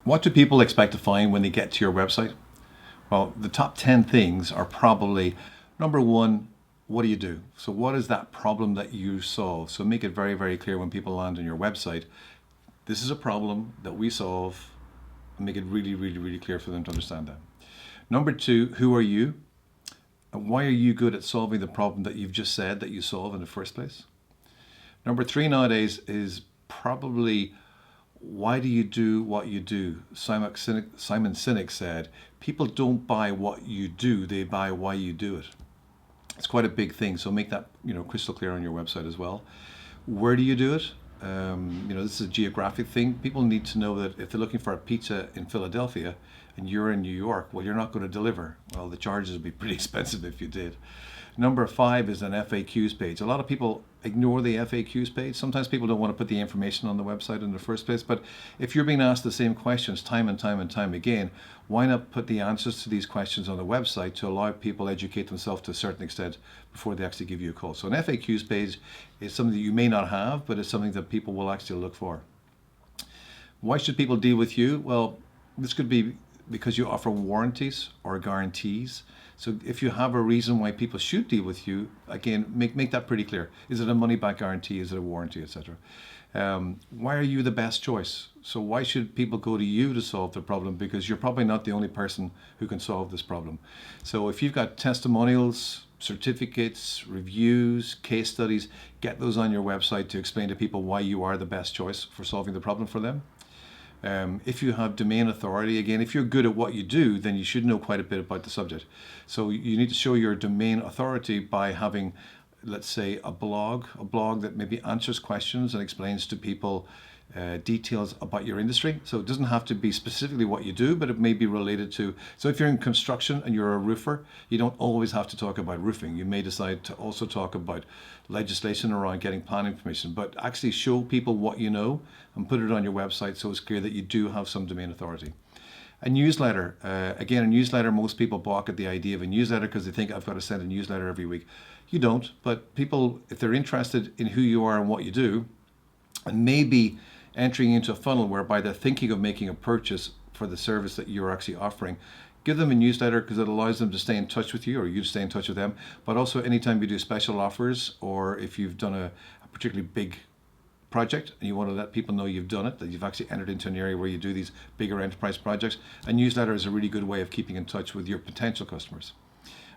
What do people expect to find when they get to your website? Well, the top 10 things are probably number one, what do you do? So what is that problem that you solve? So make it very, very clear when people land on your website. This is a problem that we solve, and make it really, really, really clear for them to understand that. Number two, who are you? And why are you good at solving the problem that you've just said that you solve in the first place? Number three nowadays is probably, why do you do what you do? Simon Sinek said, people don't buy what you do, they buy why you do it. It's quite a big thing, so make that crystal clear on your website as well. Where do you do it? This is a geographic thing. People need to know that if they're looking for a pizza in Philadelphia and you're in New York, well, you're not going to deliver. Well, the charges would be pretty expensive if you did. Number five is an FAQs page. A lot of people ignore the FAQs page. Sometimes people don't want to put the information on the website in the first place, but if you're being asked the same questions time and time and time again, why not put the answers to these questions on the website to allow people to educate themselves to a certain extent before they actually give you a call? So an FAQs page is something that you may not have, but it's something that people will actually look for. Why should people deal with you? Well, this could be because you offer warranties or guarantees. So if you have a reason why people should deal with you, again, make that pretty clear. Is it a money back guarantee? Is it a warranty, etc.? Why are you the best choice? So why should people go to you to solve the problem? Because you're probably not the only person who can solve this problem. So if you've got testimonials, certificates, reviews, case studies, get those on your website to explain to people why you are the best choice for solving the problem for them. If you have domain authority, again, if you're good at what you do, then you should know quite a bit about the subject. So you need to show your domain authority by having, let's say, a blog that maybe answers questions and explains to people details about your industry. So it doesn't have to be specifically what you do, but it may be related to, so if you're in construction and you're a roofer, you don't always have to talk about roofing. You may decide to also talk about legislation around getting planning permission, but actually show people what you know and put it on your website so it's clear that you do have some domain authority. A newsletter, again, a newsletter, most people balk at the idea of a newsletter because they think I've got to send a newsletter every week. You don't, but people, if they're interested in who you are and what you do, and maybe entering into a funnel whereby they're thinking of making a purchase for the service that you're actually offering, give them a newsletter because it allows them to stay in touch with you or you to stay in touch with them. But also anytime you do special offers, or if you've done a particularly big project and you want to let people know you've done it, that you've actually entered into an area where you do these bigger enterprise projects, a newsletter is a really good way of keeping in touch with your potential customers.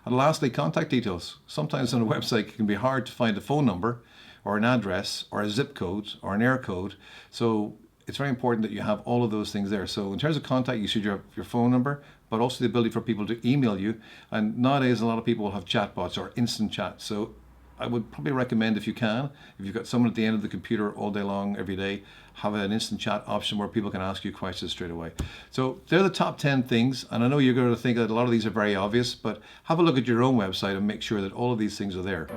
And lastly, contact details. Sometimes on a website it can be hard to find a phone number or an address or a zip code or an area code. So it's very important that you have all of those things there. So in terms of contact, you should have your phone number, but also the ability for people to email you. And nowadays, a lot of people will have chatbots or instant chat. So I would probably recommend, if you can, if you've got someone at the end of the computer all day long, every day, have an instant chat option where people can ask you questions straight away. So they're the top 10 things. And I know you're going to think that a lot of these are very obvious, but have a look at your own website and make sure that all of these things are there.